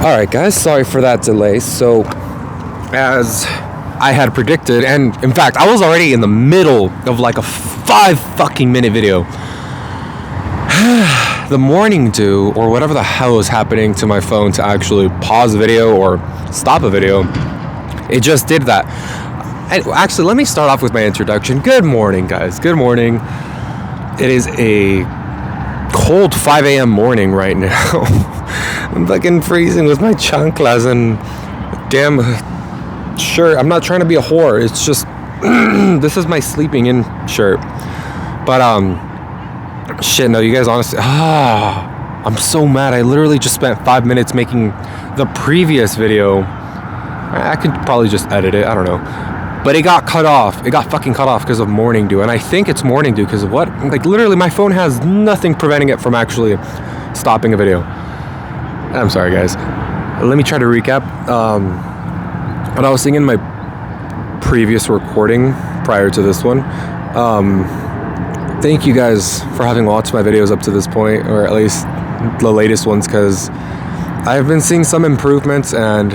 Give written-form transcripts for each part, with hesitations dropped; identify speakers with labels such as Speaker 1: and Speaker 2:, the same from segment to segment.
Speaker 1: Alright guys, sorry for that delay. So, as I had predicted, and in fact, I was already in the middle of like a 5 fucking minute video. The morning dew, or whatever the hell is happening to my phone to actually pause a video or stop a video, it just did that. And actually, let me start off with my introduction. Good morning, guys. Good morning. It is a cold 5 a.m. morning right now. I'm fucking freezing with my chanclas and damn shirt. I'm not trying to be a whore. It's just this is my sleeping in shirt. But shit, no, you guys honestly I'm so mad. I literally just spent 5 minutes making the previous video. I could probably just edit it. I don't know. But it got cut off. It got fucking cut off because of morning dew. And I think it's morning dew because of what? Like, literally, my phone has nothing preventing it from actually stopping a video. I'm sorry, guys. Let me try to recap. What I was saying in my previous recording prior to this one. Thank you guys for having watched my videos up to this point, or at least the latest ones, because I've been seeing some improvements, and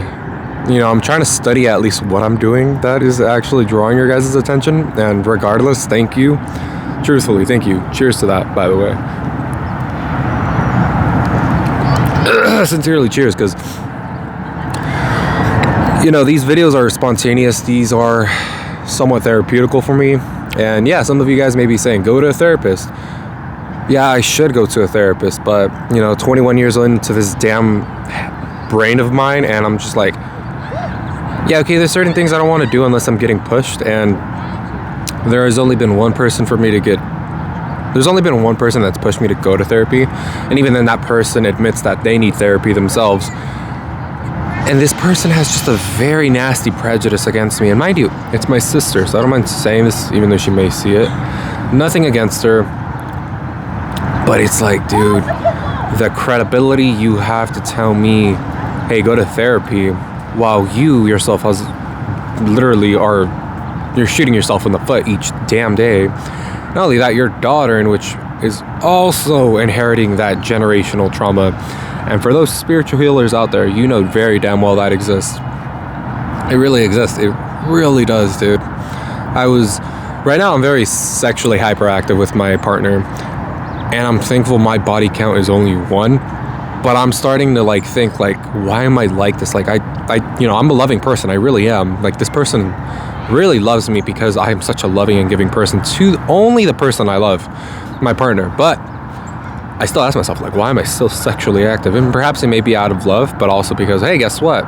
Speaker 1: you know, I'm trying to study at least what I'm doing that is actually drawing your guys' attention. And regardless, thank you. Truthfully, thank you. Cheers to that, by the way. Sincerely, cheers, because you know, these videos are spontaneous. These are somewhat therapeutical for me. And yeah, some of you guys may be saying, go to a therapist. Yeah, I should go to a therapist, but you know, 21 years into this damn brain of mine, and I'm just like, yeah, okay, there's certain things I don't want to do unless I'm getting pushed. And there has only been one person there's only been one person that's pushed me to go to therapy, and even then that person admits that they need therapy themselves. And this person has just a very nasty prejudice against me. And mind you, it's my sister, so I don't mind saying this, even though she may see it. Nothing against her. But it's like, dude, the credibility you have to tell me, hey, go to therapy, while you yourself you're shooting yourself in the foot each damn day. Not only that, your daughter, in which is also inheriting that generational trauma. And for those spiritual healers out there, you know very damn well that exists. It really exists. It really does, dude. Right now I'm very sexually hyperactive with my partner, and I'm thankful my body count is only 1. But I'm starting to like think, like, why am I like this? Like, I'm a loving person. I really am. Like, this person really loves me because I am such a loving and giving person to only the person I love, my partner. But I still ask myself, like, why am I still sexually active? And perhaps it may be out of love, but also because, hey, guess what?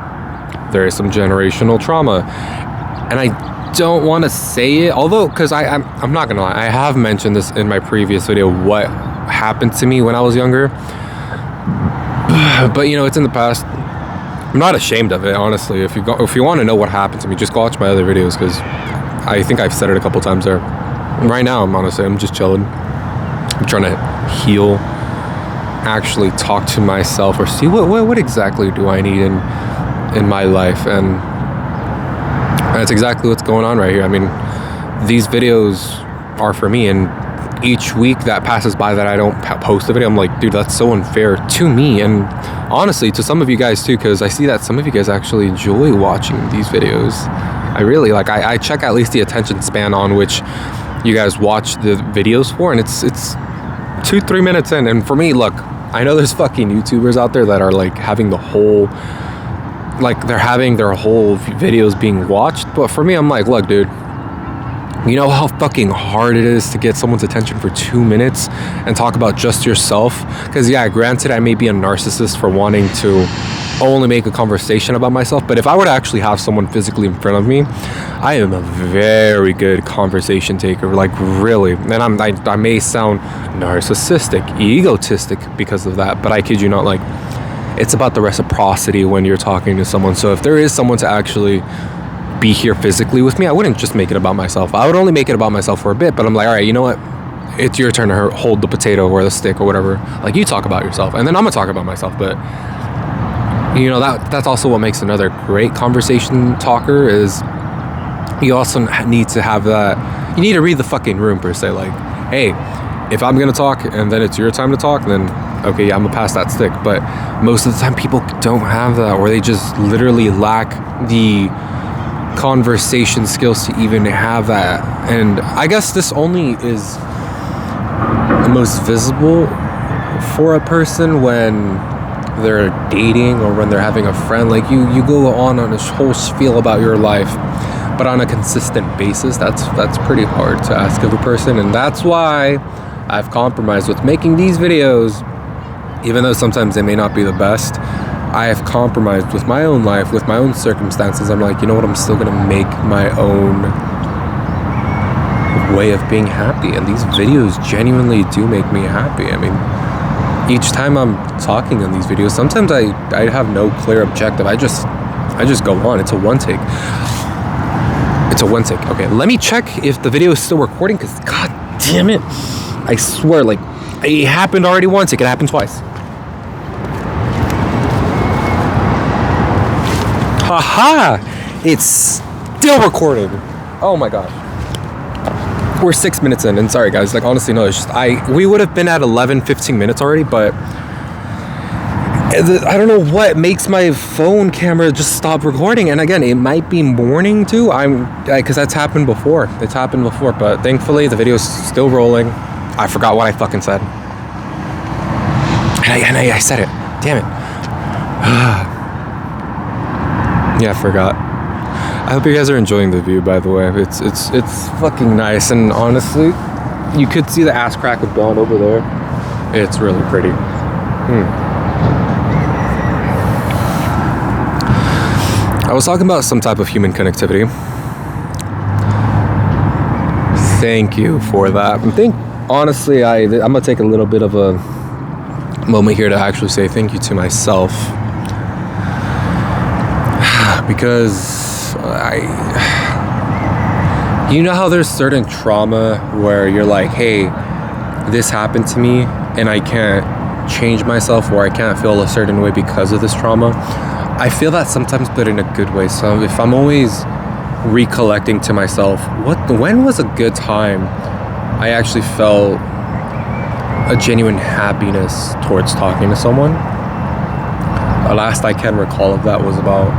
Speaker 1: There is some generational trauma. And I don't want to say it, although, because I'm not going to lie, I have mentioned this in my previous video, what happened to me when I was younger. But, you know, it's in the past. I'm not ashamed of it, honestly. If you want to know what happened to me, just go watch my other videos, because I think I've said it a couple times there. Right now, I'm just chilling. I'm trying to heal, actually talk to myself, or see what exactly do I need in my life. And that's exactly what's going on right here. I mean, these videos are for me, and each week that passes by that I don't post a video, I'm like, dude, that's so unfair to me, and honestly to some of you guys too, because I see that some of you guys actually enjoy watching these videos. I really I check at least the attention span on which you guys watch the videos for, and it's 2-3 minutes in. And for me, look, I know there's fucking YouTubers out there that are like having their whole videos being watched, but for me, I'm like, look, dude, you know how fucking hard it is to get someone's attention for 2 minutes and talk about just yourself? Because yeah, granted, I may be a narcissist for wanting to only make a conversation about myself, but if I were to actually have someone physically in front of me, I am a very good conversation taker, like really. And I may sound narcissistic, egotistic because of that, but I kid you not, like, it's about the reciprocity when you're talking to someone. So if there is someone to actually be here physically with me, I wouldn't just make it about myself. I would only make it about myself for a bit, but I'm like, all right, you know what? It's your turn to hold the potato or the stick or whatever. Like, you talk about yourself, and then I'm gonna talk about myself. But you know, that's also what makes another great conversation talker, is you also need to have that, you need to read the fucking room per se. Like, hey, if I'm gonna talk and then it's your time to talk, then Okay, yeah, I'm gonna pass that stick, but most of the time people don't have that, or they just literally lack the conversation skills to even have that. And I guess this only is most visible for a person when they're dating or when they're having a friend. Like you go on this whole spiel about your life, but on a consistent basis, that's pretty hard to ask of a person. And that's why I've compromised with making these videos, even though sometimes they may not be the best. I have compromised with my own life, with my own circumstances. I'm like, you know what, I'm still gonna make my own way of being happy, and these videos genuinely do make me happy. I mean, each time I'm talking on these videos, sometimes I have no clear objective. I just go on. It's a one take. Okay, let me check if the video is still recording, because god damn it, I swear, like, it happened already once, it could happen twice. Haha, it's still recording. Oh my gosh. We're 6 minutes in, and sorry guys, like, honestly, no, it's just, we would have been at 15 minutes already, but I don't know what makes my phone camera just stop recording. And again, it might be morning too. Because that's happened before. It's happened before, but thankfully the video's still rolling. I forgot what I fucking said. And I said it. Damn it. Yeah, I forgot. I hope you guys are enjoying the view, by the way. It's fucking nice, and honestly, you could see the ass crack of dawn over there. It's really pretty. I was talking about some type of human connectivity. Thank you for that. Honestly, I'm gonna take a little bit of a moment here to actually say thank you to myself, because you know how there's certain trauma where you're like, hey, this happened to me and I can't change myself, or I can't feel a certain way because of this trauma. I feel that sometimes, but in a good way. So if I'm always recollecting to myself, when was a good time I actually felt a genuine happiness towards talking to someone? The last I can recall of that was about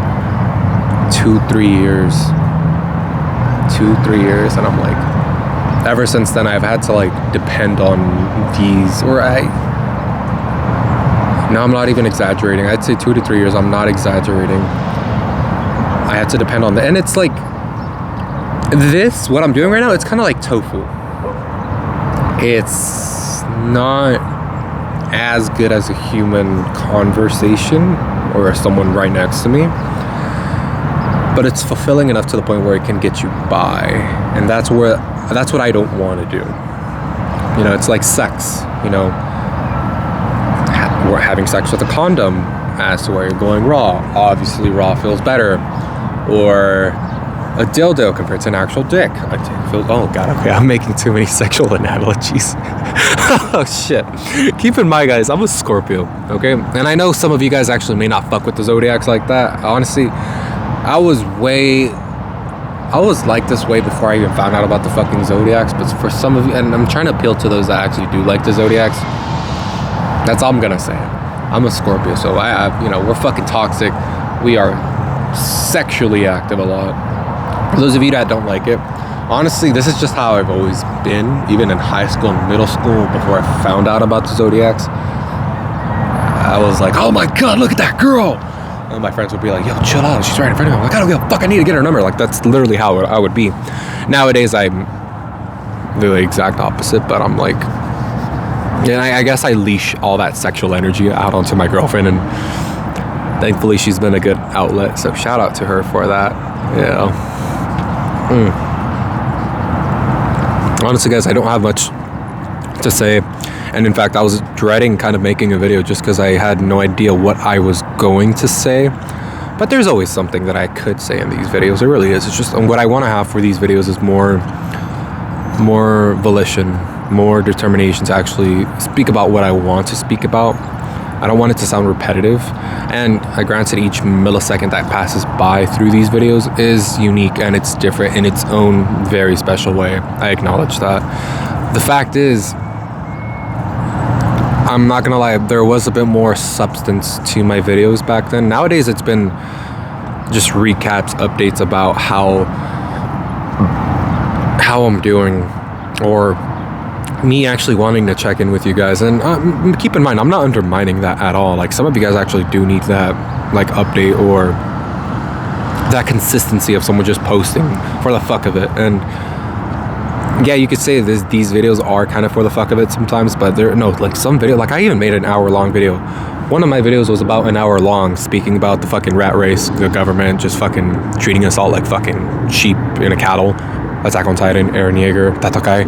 Speaker 1: 2-3 years. 2-3 years, and I'm like, ever since then I've had to like depend on these, or no, I'm not even exaggerating. I'd say 2 to 3 years. I'm not exaggerating. I had to depend on that. And it's like, what I'm doing right now, it's kind of like tofu. It's not as good as a human conversation or someone right next to me, but it's fulfilling enough to the point where it can get you by. And that's what I don't want to do. You know, it's like sex, you know. We're having sex with a condom as to where you're going raw. Obviously, raw feels better. Or a dildo compared to an actual dick. A dick feels, oh god, okay, I'm making too many sexual analogies. Oh shit. Keep in mind, guys, I'm a Scorpio, okay? And I know some of you guys actually may not fuck with the zodiacs like that. Honestly, I was like this way before I even found out about the fucking zodiacs. But for some of you, and I'm trying to appeal to those that actually do like the zodiacs, that's all I'm gonna say. I'm a Scorpio, so we're fucking toxic. We are sexually active a lot. For those of you that don't like it, honestly, this is just how I've always been, even in high school and middle school, before I found out about the zodiacs. I was like, oh my god, look at that girl! And my friends would be like, yo, chill out, she's right in front of me. I'm like, I don't give a fuck, I need to get her number. Like, that's literally how I would be. Nowadays, I'm the exact opposite, but I'm like, and I guess I leash all that sexual energy out onto my girlfriend, and thankfully she's been a good outlet, so shout out to her for that. Yeah. Honestly, guys, I don't have much to say, and in fact I was dreading kind of making a video just because I had no idea what I was going to say. But there's always something that I could say in these videos. It really is. It's just what I want to have for these videos is more volition, more determination to actually speak about what I want to speak about. I don't want it to sound repetitive, and granted, each millisecond that passes by through these videos is unique and it's different in its own very special way. I acknowledge that. The fact is, I'm not gonna lie, there was a bit more substance to my videos back then. Nowadays it's been just recaps, updates about how I'm doing, or me actually wanting to check in with you guys. And keep in mind, I'm not undermining that at all. Like, some of you guys actually do need that, like, update or that consistency of someone just posting for the fuck of it. And yeah, you could say these videos are kind of for the fuck of it sometimes, but some video, like, I even made an hour-long video. One of my videos was about an hour long, speaking about the fucking rat race, the government just fucking treating us all like fucking sheep in a cattle. Attack on Titan, Eren Yeager, Tatakai,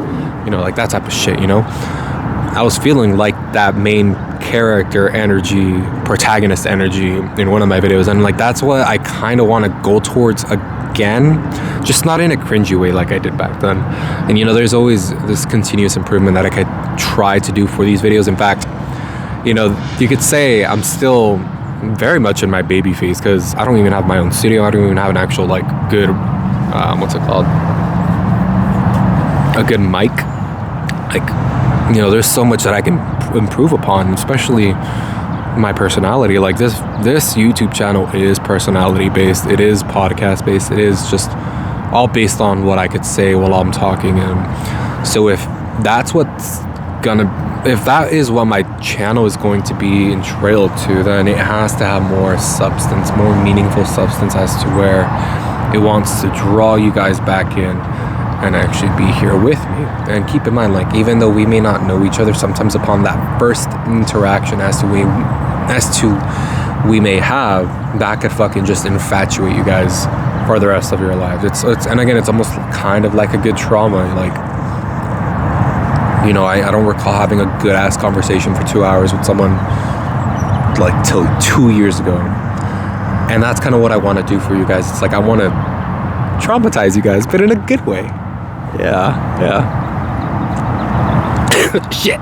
Speaker 1: like that type of shit, I was feeling like that main character energy, protagonist energy in one of my videos, and like that's what I kind of want to go towards again, just not in a cringy way like I did back then. And there's always this continuous improvement that I could try to do for these videos. In fact, you could say I'm still very much in my baby phase, because I don't even have my own studio. I don't even have an actual like good what's it called, a good mic. Like, there's so much that I can improve upon, especially my personality. Like, this YouTube channel is personality based, it is podcast based, it is just all based on what I could say while I'm talking. And so if that is what my channel is going to be entrailed to, then it has to have more substance, more meaningful substance, as to where it wants to draw you guys back in and actually be here with me. And keep in mind, like, even though we may not know each other, sometimes upon that first interaction as to we may have, that could fucking just infatuate you guys for the rest of your lives. It's and again, it's almost kind of like a good trauma. Like, I don't recall having a good ass conversation for 2 hours with someone like till 2 years ago. And that's kind of what I want to do for you guys. It's like, I want to traumatize you guys, but in a good way. Yeah. Shit.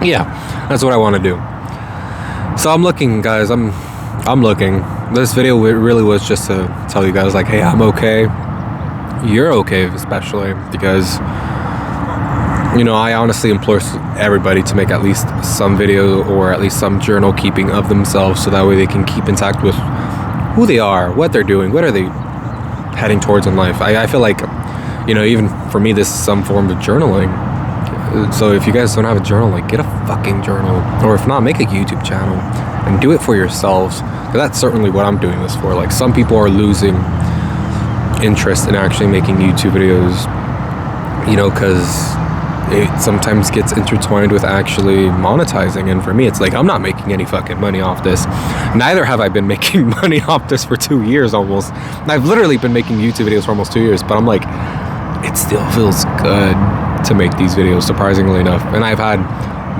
Speaker 1: Yeah, that's what I want to do. So I'm looking, guys. I'm looking. This video really was just to tell you guys, like, hey, I'm okay. You're okay, especially because, I honestly implore everybody to make at least some video or at least some journal keeping of themselves, so that way they can keep intact with who they are, what they're doing, what are they heading towards in life. I feel like, even for me, this is some form of journaling. So if you guys don't have a journal, like, get a fucking journal, or if not, make a YouTube channel and do it for yourselves. Because that's certainly what I'm doing this for. Like, some people are losing interest in actually making YouTube videos, because it sometimes gets intertwined with actually monetizing. And for me, it's like, I'm not making any fucking money off this. Neither have I been making money off this for 2 years almost. I've literally been making YouTube videos for almost 2 years, but I'm like, it still feels good to make these videos, surprisingly enough. And I've had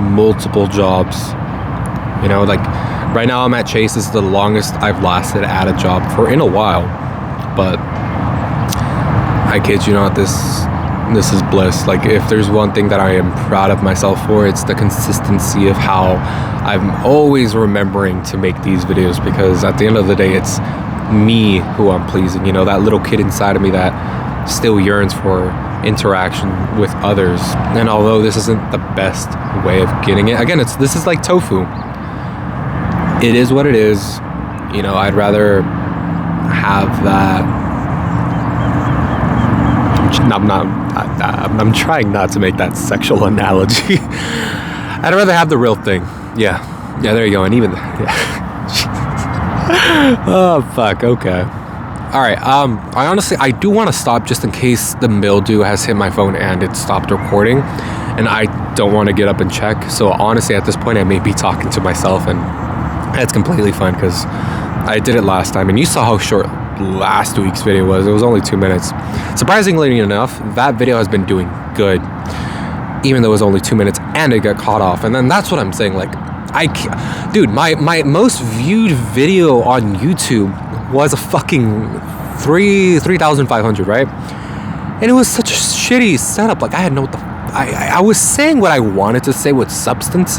Speaker 1: multiple jobs, like right now I'm at Chase. This is the longest I've lasted at a job for in a while. But I kid you not, this is bliss. Like, if there's one thing that I am proud of myself for, it's the consistency of how I'm always remembering to make these videos, because at the end of the day, it's me who I'm pleasing. That little kid inside of me that still yearns for interaction with others. And although this isn't the best way of getting it, again, this is like tofu. It is what it is. I'd rather have that. I'm trying not to make that sexual analogy. I'd rather have the real thing. Yeah, there you go. And even oh fuck. Okay. All right. I do want to stop just in case the mildew has hit my phone and it stopped recording, and I don't want to get up and check. So honestly, at this point, I may be talking to myself, and that's completely fine, because I did it last time, and you saw how short last week's video was. It was only 2 minutes. Surprisingly enough, that video has been doing good, even though it was only 2 minutes and it got caught off. And then that's what I'm saying. Like, dude, my most viewed video on YouTube was a fucking 3,500, right? And it was such a shitty setup. Like, I had I was saying what I wanted to say with substance.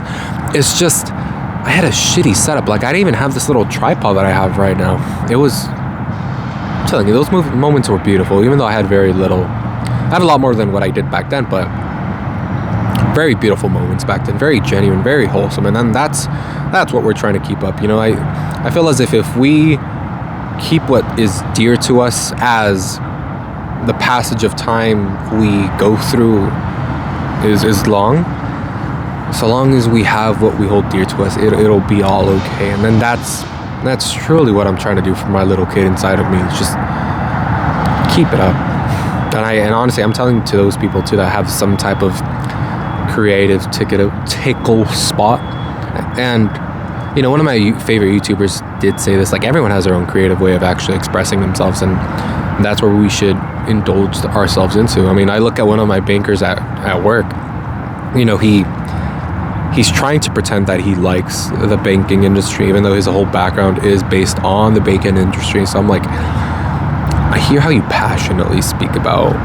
Speaker 1: It's just, I had a shitty setup. Like, I didn't even have this little tripod that I have right now. It was, I'm telling you, those moments were beautiful, even though I had very little. I had a lot more than what I did back then, but very beautiful moments back then, very genuine, very wholesome, and then that's what we're trying to keep up. You know, I feel as if we keep what is dear to us as the passage of time we go through is long, so long as we have what we hold dear to us, it'll be all okay. And then that's truly what I'm trying to do for my little kid inside of me. It's just keep it up. And honestly, I'm telling to those people too that have some type of creative tickle spot. And you know, one of my favorite YouTubers did say this, like, everyone has their own creative way of actually expressing themselves, and that's where we should indulge ourselves into. I mean, I look at one of my bankers at work. You know, he's trying to pretend that he likes the banking industry, even though his whole background is based on the banking industry. So I'm like, I hear how you passionately speak about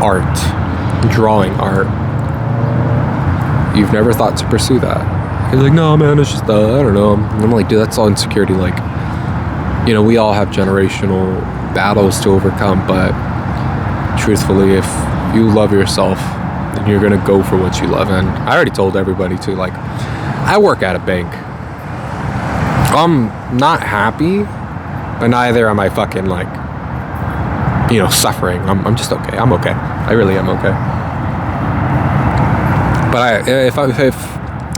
Speaker 1: art, drawing art. You've never thought to pursue that. He's like, no, man, it's just, I don't know. I'm like, dude, that's all insecurity. Like, you know, we all have generational battles to overcome, but truthfully, if you love yourself, then you're gonna go for what you love. And I already told everybody too, like, I work at a bank. I'm not happy, but neither am I fucking, like, you know, suffering. I'm just okay. I'm okay. I really am okay. But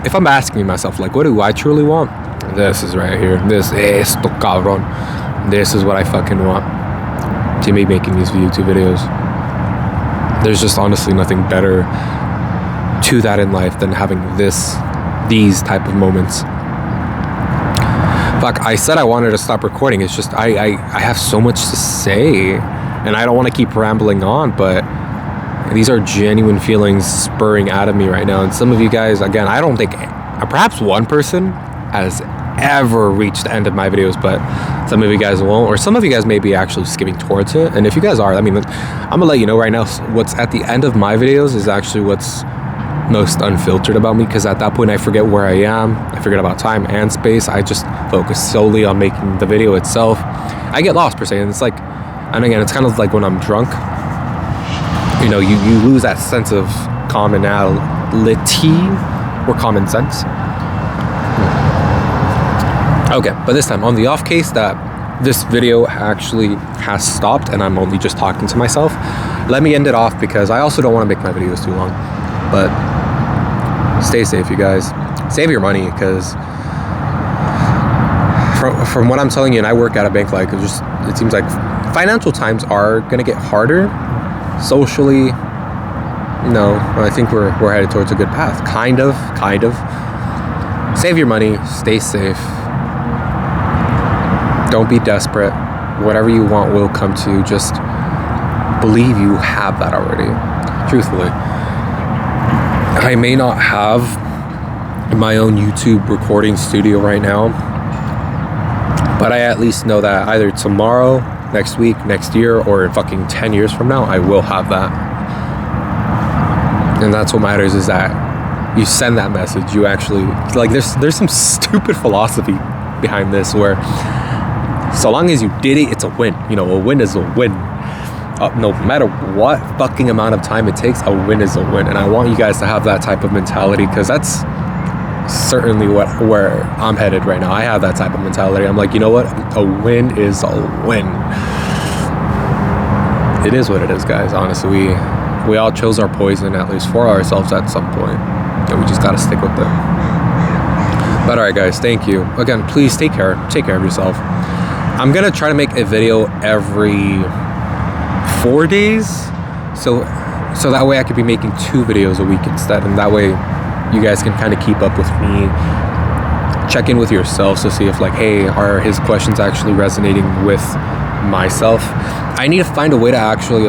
Speaker 1: if I'm asking myself, like, what do I truly want? This is right here. This is esto, cabrón. This is what I fucking want. To me, making these YouTube videos. There's just honestly nothing better to that in life than having these type of moments. Fuck, I said I wanted to stop recording. It's just I have so much to say, and I don't want to keep rambling on, but these are genuine feelings spurring out of me right now. And some of you guys, again, I don't think, perhaps one person has ever reached the end of my videos, but some of you guys won't, or some of you guys may be actually skipping towards it. And if you guys are, I mean, I'm gonna let you know right now, what's at the end of my videos is actually what's most unfiltered about me, because at that point I forget where I am, I forget about time and space. I just focus solely on making the video itself. I get lost per se, and it's like, and again, it's kind of like when I'm drunk, you know, you lose that sense of commonality or common sense. Okay, but this time, on the off case that this video actually has stopped and I'm only just talking to myself, let me end it off, because I also don't want to make my videos too long. But stay safe, you guys. Save your money, because from what I'm telling you, and I work at a bank, like, it seems like financial times are gonna get harder. Socially, no, I think we're headed towards a good path. Kind of. Save your money, stay safe. Don't be desperate. Whatever you want will come to you. Just believe you have that already. Truthfully, I may not have my own YouTube recording studio right now, but I at least know that either tomorrow, next week, next year, or in fucking 10 years from now, I will have that. And that's what matters, is that you send that message. You actually, like, there's some stupid philosophy behind this, where so long as you did it, it's a win. You know, a win is a win. No matter what fucking amount of time it takes, a win is a win. And I want you guys to have that type of mentality, because that's certainly where I'm headed right now. I have that type of mentality. I'm like, you know what? A win is a win. It is what it is, guys. Honestly, we all chose our poison, at least for ourselves at some point, and we just gotta stick with it. But all right, guys, thank you again. Please take care of yourself. I'm gonna try to make a video every 4 days, so that way I could be making 2 videos a week instead, and that way you guys can kind of keep up with me, check in with yourselves to see if, like, hey, are his questions actually resonating with myself? I need to find a way to actually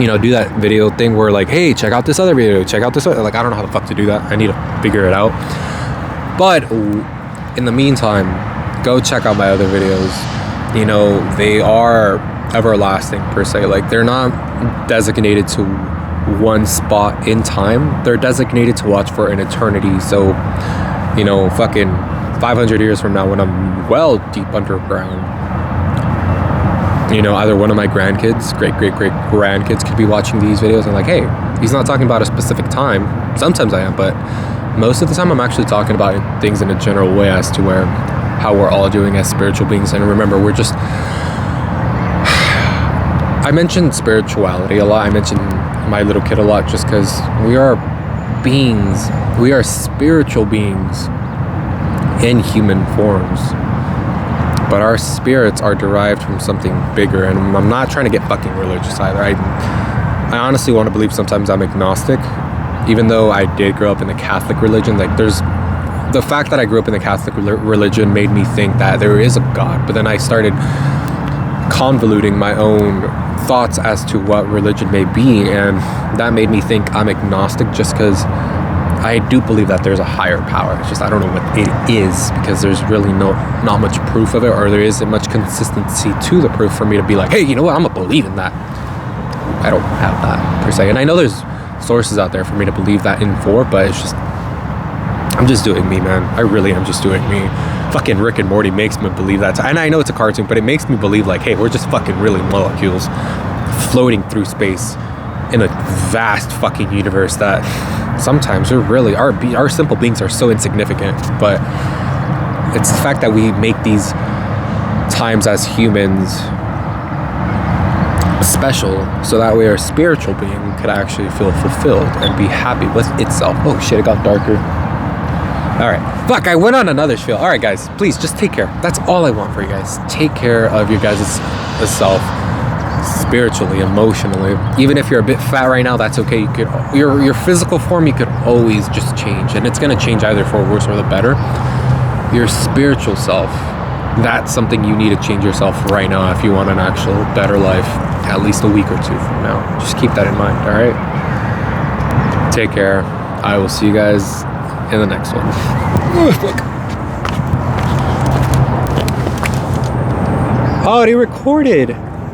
Speaker 1: you know, do that video thing where, like, hey, check out this other video, check out this other, like, I don't know how the fuck to do that. I need to figure it out. But in the meantime, go check out my other videos. You know, they are everlasting per se. Like, they're not designated to one spot in time. They're designated to watch for an eternity. So, you know, fucking 500 years from now, when I'm well deep underground, either one of my grandkids, great grandkids could be watching these videos and like, hey, he's not talking about a specific time. Sometimes I am, but most of the time I'm actually talking about things in a general way as to how we're all doing as spiritual beings. And remember, I mentioned spirituality a lot. I mentioned my little kid a lot just because we are beings. We are spiritual beings in human forms. But our spirits are derived from something bigger. And I'm not trying to get fucking religious either. I honestly want to believe sometimes I'm agnostic. Even though I did grow up in the Catholic religion, like the fact that I grew up in the Catholic religion made me think that there is a God. But then I started convoluting my own thoughts as to what religion may be, and that made me think I'm agnostic just because I do believe that there's a higher power. It's just I don't know what it is because there's really not much proof of it, or there isn't much consistency to the proof for me to be like, hey, you know what, I'm gonna believe in that. I don't have that per se, and I know there's sources out there for me to believe that in for, but it's just I'm just doing me, man. I really am just doing me. Fucking Rick and Morty makes me believe that. And I know it's a cartoon, but it makes me believe like, hey, we're just fucking really molecules floating through space in a vast fucking universe that sometimes we're really, our simple beings are so insignificant. But it's the fact that we make these times as humans special so that way our spiritual being could actually feel fulfilled and be happy with itself. Oh shit, it got darker. Alright, fuck, I went on another spiel. Alright guys, please just take care. That's all I want for you guys. Take care of your guys' self spiritually, emotionally. Even if you're a bit fat right now, that's okay. You could your physical form you could always just change, and it's gonna change either for worse or the better. Your spiritual self, that's something you need to change yourself right now if you want an actual better life, at least a week or two from now. Just keep that in mind, alright? Take care. I will see you guys in the next one. Oh, they recorded.